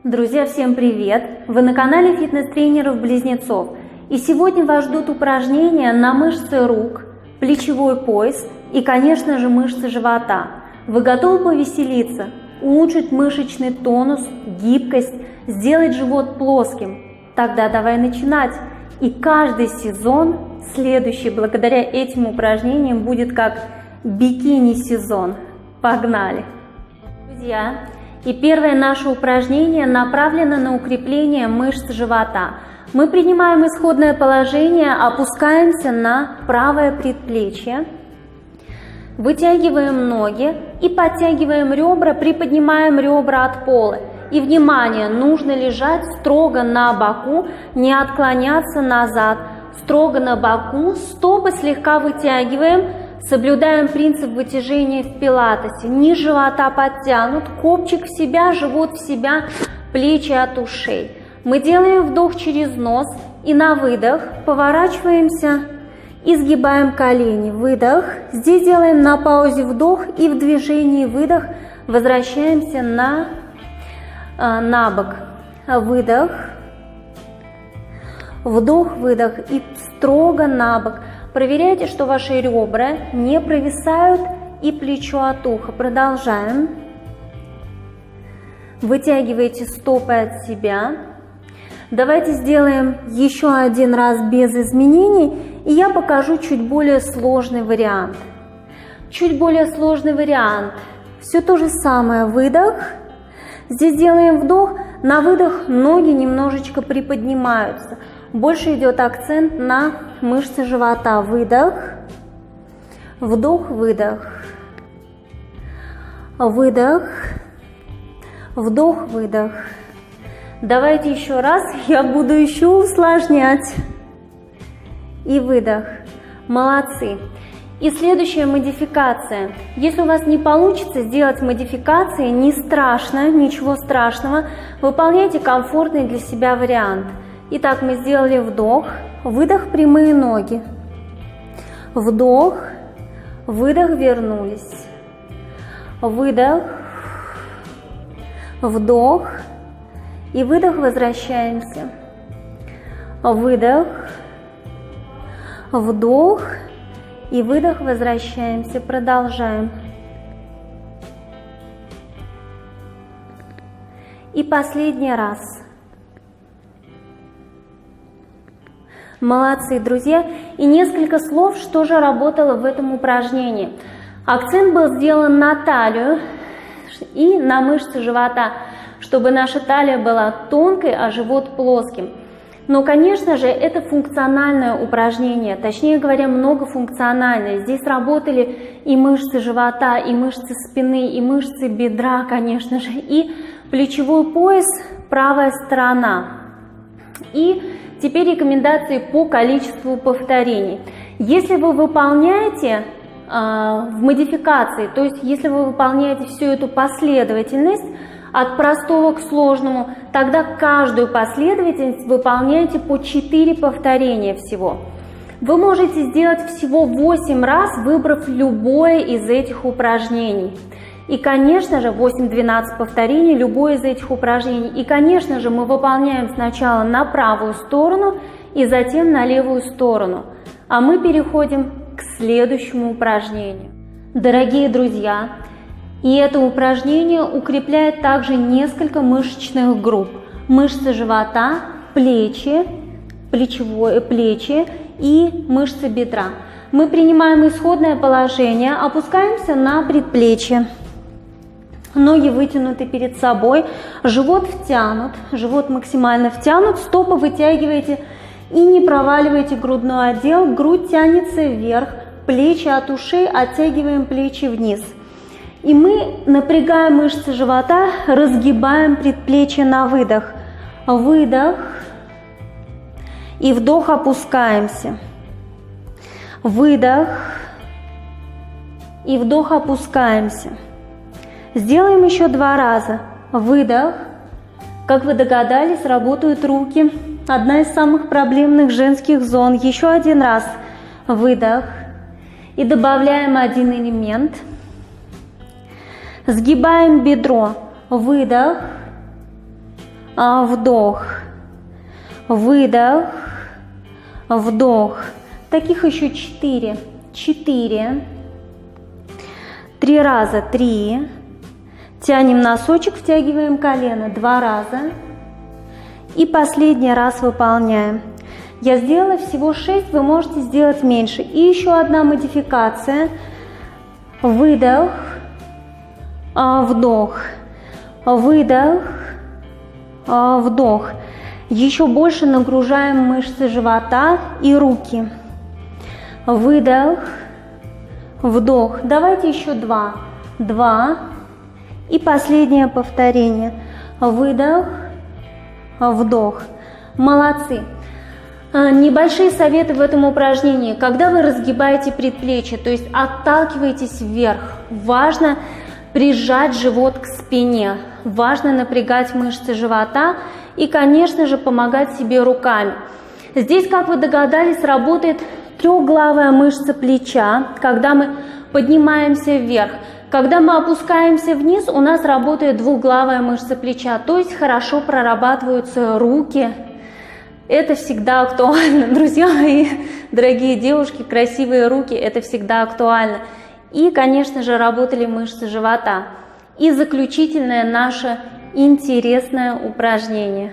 Друзья, всем привет! Вы на канале фитнес-тренеров-близнецов. И сегодня вас ждут упражнения на мышцы рук, плечевой пояс и, конечно же, мышцы живота. Вы готовы повеселиться, улучшить мышечный тонус, гибкость, сделать живот плоским? Тогда давай начинать. И каждый сезон следующий благодаря этим упражнениям будет как бикини-сезон. Погнали! Друзья! И первое наше упражнение направлено на укрепление мышц живота. Мы принимаем исходное положение, опускаемся на правое предплечье, вытягиваем ноги и подтягиваем ребра, приподнимаем ребра от пола. И, внимание, нужно лежать строго на боку, не отклоняться назад, строго на боку, стопы слегка вытягиваем. Соблюдаем принцип вытяжения в пилатесе. Низ живота подтянут, копчик в себя, живот в себя, плечи от ушей. Мы делаем вдох через нос и на выдох поворачиваемся и сгибаем колени. Выдох. Здесь делаем на паузе вдох и в движении выдох возвращаемся на бок. Выдох. Вдох, выдох и строго на бок. Проверяйте, что ваши ребра не провисают и плечо от уха. Продолжаем. Вытягивайте стопы от себя. Давайте сделаем еще один раз без изменений, и я покажу чуть более сложный вариант. Чуть более сложный вариант. Все то же самое. Выдох. Здесь делаем вдох. На выдох ноги немножечко приподнимаются. Больше идет акцент на мышцы живота. Выдох, вдох, выдох, выдох, вдох, выдох. Давайте еще раз, я буду еще усложнять. И выдох. Молодцы. И следующая модификация. Если у вас не получится сделать модификации, не страшно, ничего страшного. Выполняйте комфортный для себя вариант. Итак, мы сделали вдох, выдох, прямые ноги. Вдох, выдох, вернулись. Выдох, вдох и выдох, возвращаемся. Выдох, вдох и выдох, возвращаемся. Продолжаем. И последний раз. Молодцы, друзья! И несколько слов, что же работало в этом упражнении. Акцент был сделан на талию и на мышцы живота, чтобы наша талия была тонкой, а живот плоским. Но, конечно же, это функциональное упражнение, точнее говоря, многофункциональное. Здесь работали и мышцы живота, и мышцы спины, и мышцы бедра, конечно же, и плечевой пояс, правая сторона. И теперь рекомендации по количеству повторений. Если вы выполняете в модификации, то есть если вы выполняете всю эту последовательность от простого к сложному, тогда каждую последовательность выполняйте по 4 повторения всего. Вы можете сделать всего 8 раз, выбрав любое из этих упражнений. И, конечно же, 8-12 повторений, любое из этих упражнений. И, конечно же, мы выполняем сначала на правую сторону и затем на левую сторону. А мы переходим к следующему упражнению. Дорогие друзья, и это упражнение укрепляет также несколько мышечных групп. Мышцы живота, плечи и мышцы бедра. Мы принимаем исходное положение, опускаемся на предплечье. Ноги вытянуты перед собой, живот втянут, живот максимально втянут, стопы вытягиваете и не проваливайте грудной отдел, грудь тянется вверх, плечи от ушей, оттягиваем плечи вниз. И мы напрягаем мышцы живота, разгибаем предплечье на выдох. Выдох и вдох, опускаемся. Выдох и вдох, опускаемся. Сделаем еще 2 раза. Выдох. Как вы догадались, работают руки. Одна из самых проблемных женских зон. Еще 1 раз. Выдох. И добавляем 1 элемент. Сгибаем бедро. Выдох. вдох, выдох, вдох. Таких еще 4. 4. 3 раза. 3. Тянем носочек, втягиваем колено. 2 раза. И последний раз выполняем. Я сделала всего 6, вы можете сделать меньше. И еще одна модификация. Выдох, вдох, выдох, вдох. Еще больше нагружаем мышцы живота и руки. Выдох, вдох. Давайте еще 2. 2. И последнее повторение. Выдох, вдох. Молодцы. Небольшие советы в этом упражнении. Когда вы разгибаете предплечье, то есть отталкиваетесь вверх, важно прижать живот к спине, важно напрягать мышцы живота и, конечно же, помогать себе руками. Здесь, как вы догадались, работает трехглавая мышца плеча, когда мы поднимаемся вверх. Когда мы опускаемся вниз, у нас работает двухглавая мышца плеча, то есть хорошо прорабатываются руки. Это всегда актуально, друзья мои, дорогие девушки, красивые руки, это всегда актуально. И, конечно же, работали мышцы живота. И заключительное наше интересное упражнение.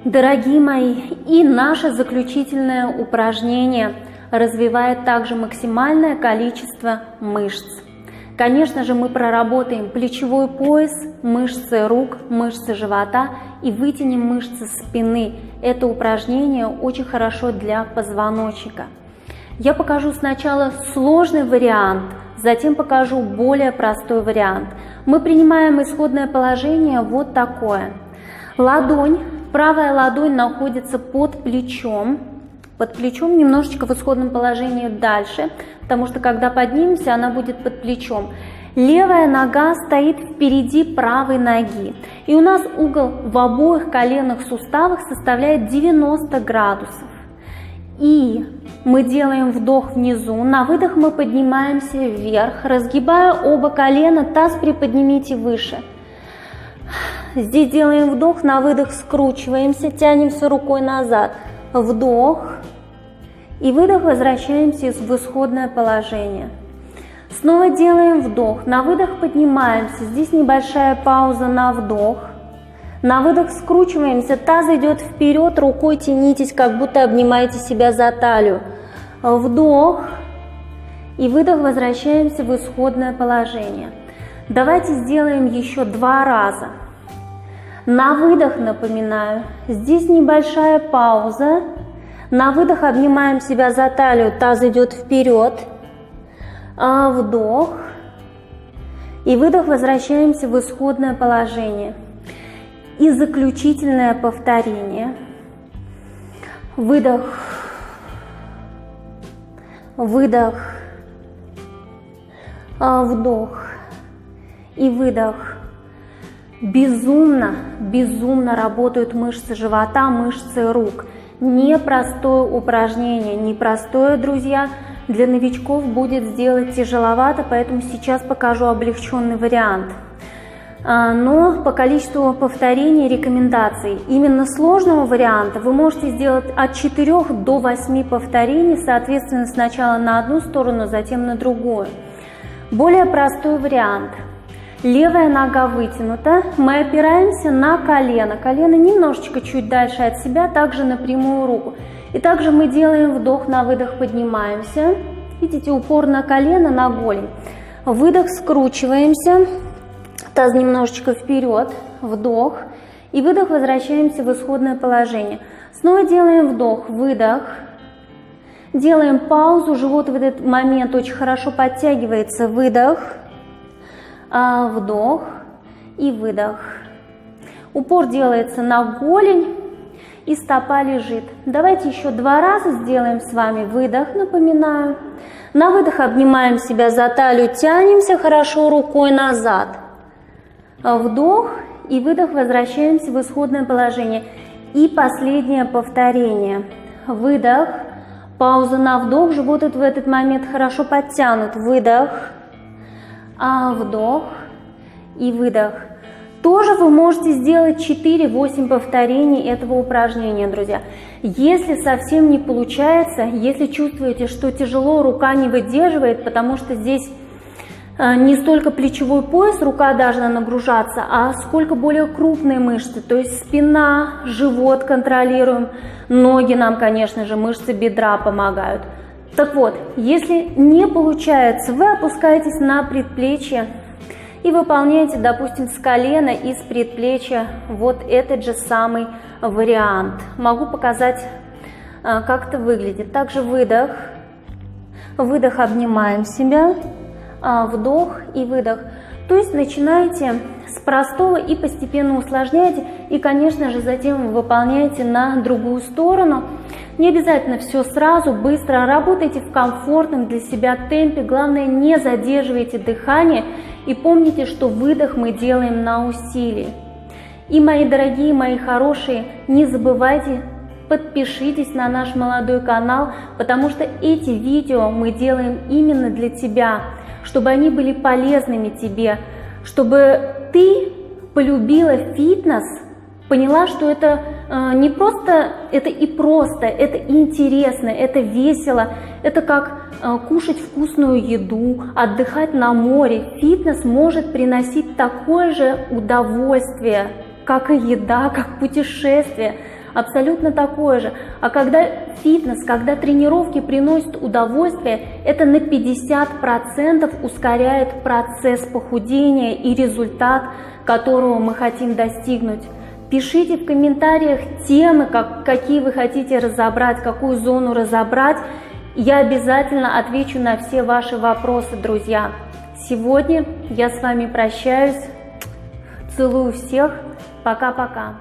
Дорогие мои, и наше заключительное упражнение развивает также максимальное количество мышц. Конечно же, мы проработаем плечевой пояс, мышцы рук, мышцы живота и вытянем мышцы спины. Это упражнение очень хорошо для позвоночника. Я покажу сначала сложный вариант, затем покажу более простой вариант. Мы принимаем исходное положение вот такое. Ладонь, правая ладонь находится под плечом немножечко в исходном положении дальше, потому что когда поднимемся, она будет под плечом. Левая нога стоит впереди правой ноги. И у нас угол в обоих коленных суставах составляет 90 градусов. И мы делаем вдох внизу, на выдох мы поднимаемся вверх, разгибая оба колена, таз приподнимите выше. Здесь делаем вдох, на выдох скручиваемся, тянемся рукой назад. Вдох и выдох, возвращаемся в исходное положение. Снова делаем вдох, на выдох поднимаемся, здесь небольшая пауза на вдох. На выдох скручиваемся, таз идет вперед, рукой тянитесь, как будто обнимаете себя за талию. Вдох и выдох, возвращаемся в исходное положение. Давайте сделаем еще 2 раза. На выдох, напоминаю, здесь небольшая пауза. На выдох обнимаем себя за талию, таз идет вперед. Вдох и выдох, возвращаемся в исходное положение. И заключительное повторение. Выдох, выдох, вдох и выдох. Безумно работают мышцы живота, мышцы рук. Непростое упражнение, непростое, друзья. Для новичков будет сделать тяжеловато, поэтому сейчас покажу облегченный вариант. Но по количеству повторений рекомендаций именно сложного варианта вы можете сделать от 4 до 8 повторений, соответственно, сначала на одну сторону, затем на другую. Более простой вариант. Левая нога вытянута, мы опираемся на колено. Колено немножечко чуть дальше от себя, также на прямую руку. И также мы делаем вдох, на выдох поднимаемся. Видите, упор на колено, на голень. Выдох, скручиваемся. Таз немножечко вперед, вдох. И выдох, возвращаемся в исходное положение. Снова делаем вдох, выдох. Делаем паузу, живот в этот момент очень хорошо подтягивается. Выдох. Вдох и выдох. Упор делается на голень и стопа лежит. Давайте еще 2 раза сделаем с вами выдох, напоминаю. На выдох обнимаем себя за талию, тянемся хорошо рукой назад. Вдох и выдох, возвращаемся в исходное положение. И последнее повторение. Выдох, пауза на вдох, живот в этот момент хорошо подтянут. Выдох. Вдох и выдох. Тоже вы можете сделать 4-8 повторений этого упражнения, друзья. Если совсем не получается, если чувствуете, что тяжело, рука не выдерживает, потому что здесь не столько плечевой пояс, рука должна нагружаться, а сколько более крупные мышцы, то есть спина, живот контролируем, ноги нам, конечно же, мышцы бедра помогают. Так вот, если не получается, вы опускаетесь на предплечье и выполняете, допустим, с колена и с предплечья вот этот же самый вариант. Могу показать, как это выглядит. Также выдох, выдох, обнимаем себя, вдох и выдох. То есть начинаете с простого и постепенно усложняете, и, конечно же, затем вы выполняете на другую сторону. Не обязательно все сразу, быстро, работайте в комфортном для себя темпе, главное, не задерживайте дыхание и помните, что выдох мы делаем на усилии. И, мои дорогие, мои хорошие, не забывайте, подпишитесь на наш молодой канал, потому что эти видео мы делаем именно для тебя, чтобы они были полезными тебе, чтобы ты полюбила фитнес, поняла, что это не просто, это и просто, это интересно, это весело, это как кушать вкусную еду, отдыхать на море. Фитнес может приносить такое же удовольствие, как и еда, как путешествие, абсолютно такое же. А когда фитнес, когда тренировки приносят удовольствие, это на 50% ускоряет процесс похудения и результат, которого мы хотим достигнуть. Пишите в комментариях темы, какие вы хотите разобрать, какую зону разобрать. Я обязательно отвечу на все ваши вопросы, друзья. Сегодня я с вами прощаюсь. Целую всех. Пока-пока.